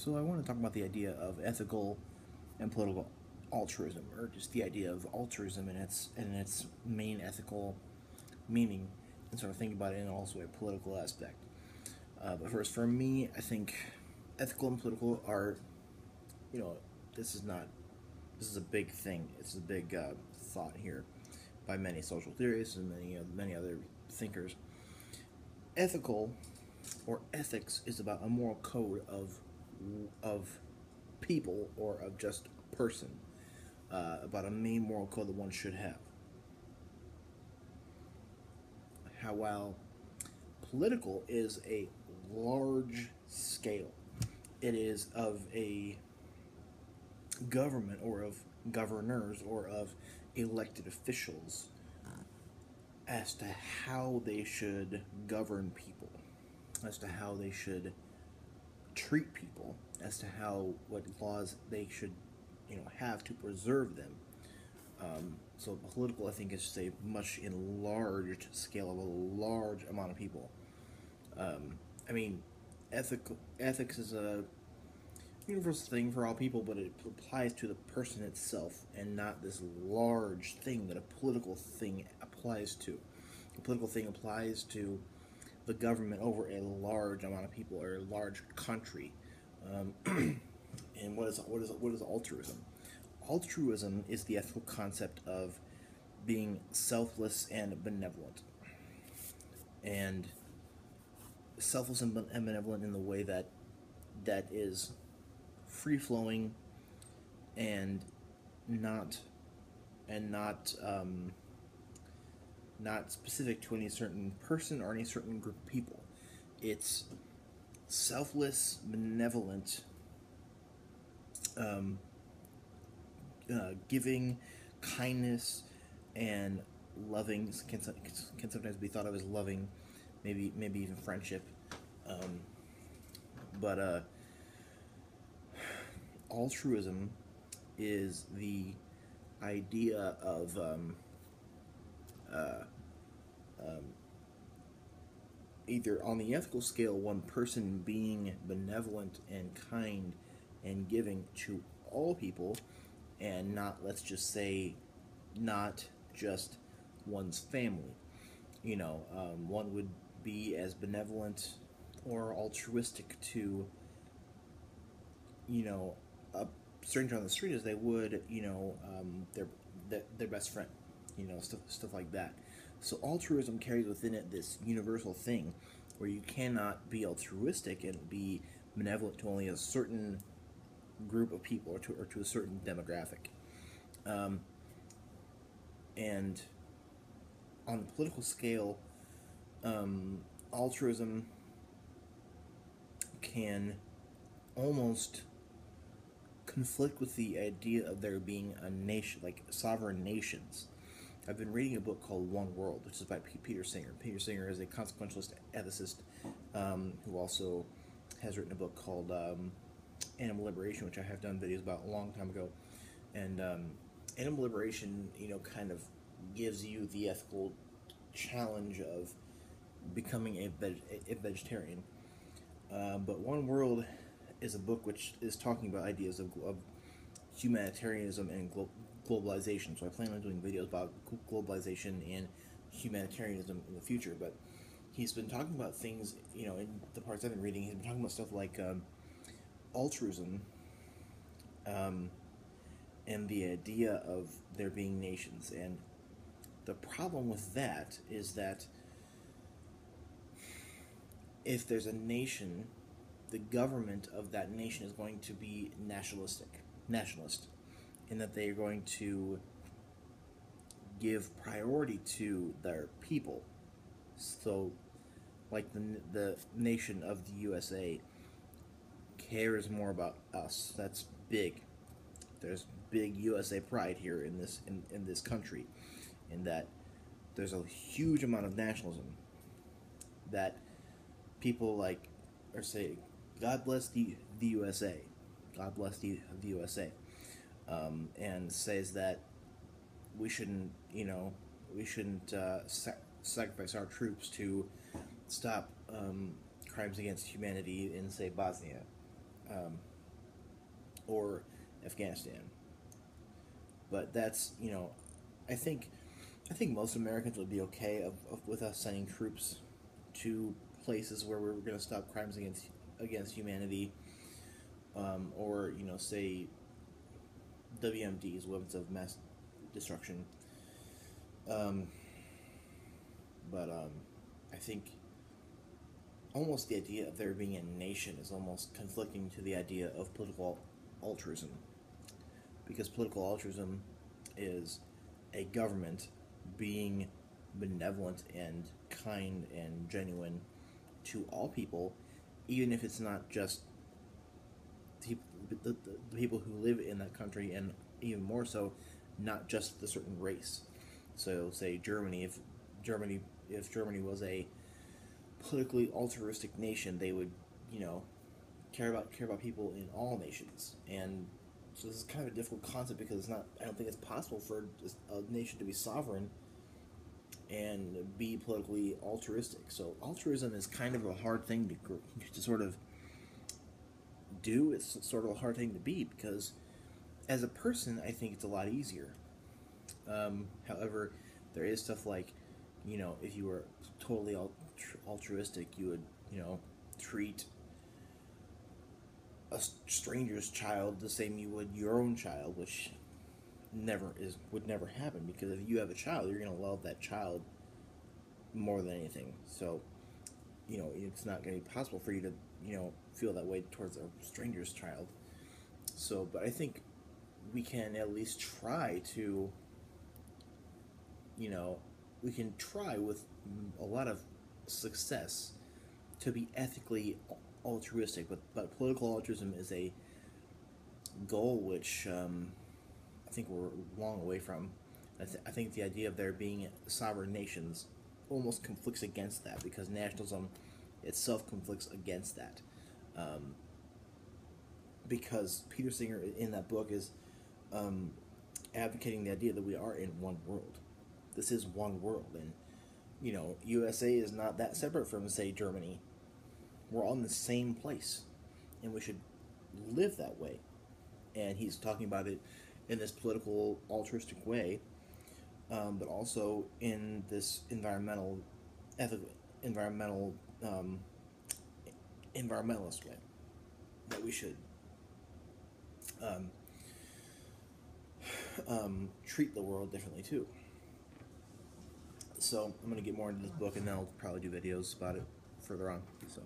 So I want to talk about the idea of ethical and political altruism, or just the idea of altruism and its main ethical meaning, and sort of think about it in also a political aspect. But first, for me, I think ethical and political are, you know, this is not this is a big thing. It's a big thought here by many social theorists and many other thinkers. Ethical or ethics is about a moral code of people or of just a person, about a main moral code that one should have. How while political is a large scale, it is of a government or of governors or of elected officials as to how they should govern people, as to how they should treat people, as to what laws they should, have to preserve them. So political, I think, is just a much enlarged scale of a large amount of people. I mean, ethics is a universal thing for all people, but it applies to the person itself and not this large thing that a political thing applies to. A political thing applies to the government over a large amount of people or a large country. And what is altruism? Altruism is the ethical concept of being selfless and benevolent, and selfless and benevolent in the way that is free flowing and not not specific to any certain person or any certain group of people. It's selfless, benevolent, giving, kindness, and loving can sometimes be thought of as loving, maybe even friendship. But altruism is the idea of either on the ethical scale, one person being benevolent and kind and giving to all people, and not, let's just say, not just one's family. One would be as benevolent or altruistic to, a stranger on the street as they would, their best friend, stuff like that. So altruism carries within it this universal thing where you cannot be altruistic and be benevolent to only a certain group of people or to a certain demographic. And on the political scale, altruism can almost conflict with the idea of there being a nation, like sovereign nations. I've been reading a book called One World, which is by Peter Singer. Peter Singer is a consequentialist ethicist who also has written a book called Animal Liberation, which I have done videos about a long time ago. And Animal Liberation, kind of gives you the ethical challenge of becoming a vegetarian. But One World is a book which is talking about ideas of humanitarianism and globalization. So I plan on doing videos about globalization and humanitarianism in the future. But he's been talking about things, in the parts I've been reading, he's been talking about stuff like altruism, and the idea of there being nations. And the problem with that is that if there's a nation, the government of that nation is going to be nationalist, in that they are going to give priority to their people. So, like the nation of the USA cares more about us. That's big. There's big USA pride here in this country, in that there's a huge amount of nationalism that people like or say, God bless the USA, God bless the USA, and says that we shouldn't sacrifice our troops to stop crimes against humanity in, say, Bosnia. or Afghanistan. But that's, I think I think most Americans would be okay with us sending troops to places where we're going to stop crimes against humanity, or say WMDs, weapons of mass destruction. Um, but I think almost the idea of there being a nation is almost conflicting to the idea of political altruism, because political altruism is a government being benevolent and kind and genuine to all people, even if it's not just the people who live in that country, and even more so, not just the certain race. So, say Germany, if Germany was a politically altruistic nation, they would, you know, care about people in all nations. And so this is kind of a difficult concept, because it's not. I don't think it's possible for a nation to be sovereign and be politically altruistic. So altruism is kind of a hard thing to sort of do. It's sort of a hard thing to be, because as a person, I think it's a lot easier. However, there is stuff like, if you were totally altruistic, you would, treat a stranger's child the same you would your own child, which would never happen, because if you have a child, you're going to love that child more than anything. So, it's not going to be possible for you to, feel that way towards a stranger's child. So, but I think we can at least try to, we can try with a lot of success to be ethically altruistic, but political altruism is a goal which I think we're long away from. I think the idea of there being sovereign nations almost conflicts against that, because nationalism itself conflicts against that. Because Peter Singer in that book is advocating the idea that we are in one world. This is one world, and USA is not that separate from, say, Germany. We're all in the same place, and we should live that way. And he's talking about it in this political altruistic way, but also in this environmental environmentalist way, that we should treat the world differently too. So I'm going to get more into this book, and then I'll probably do videos about it further on. So.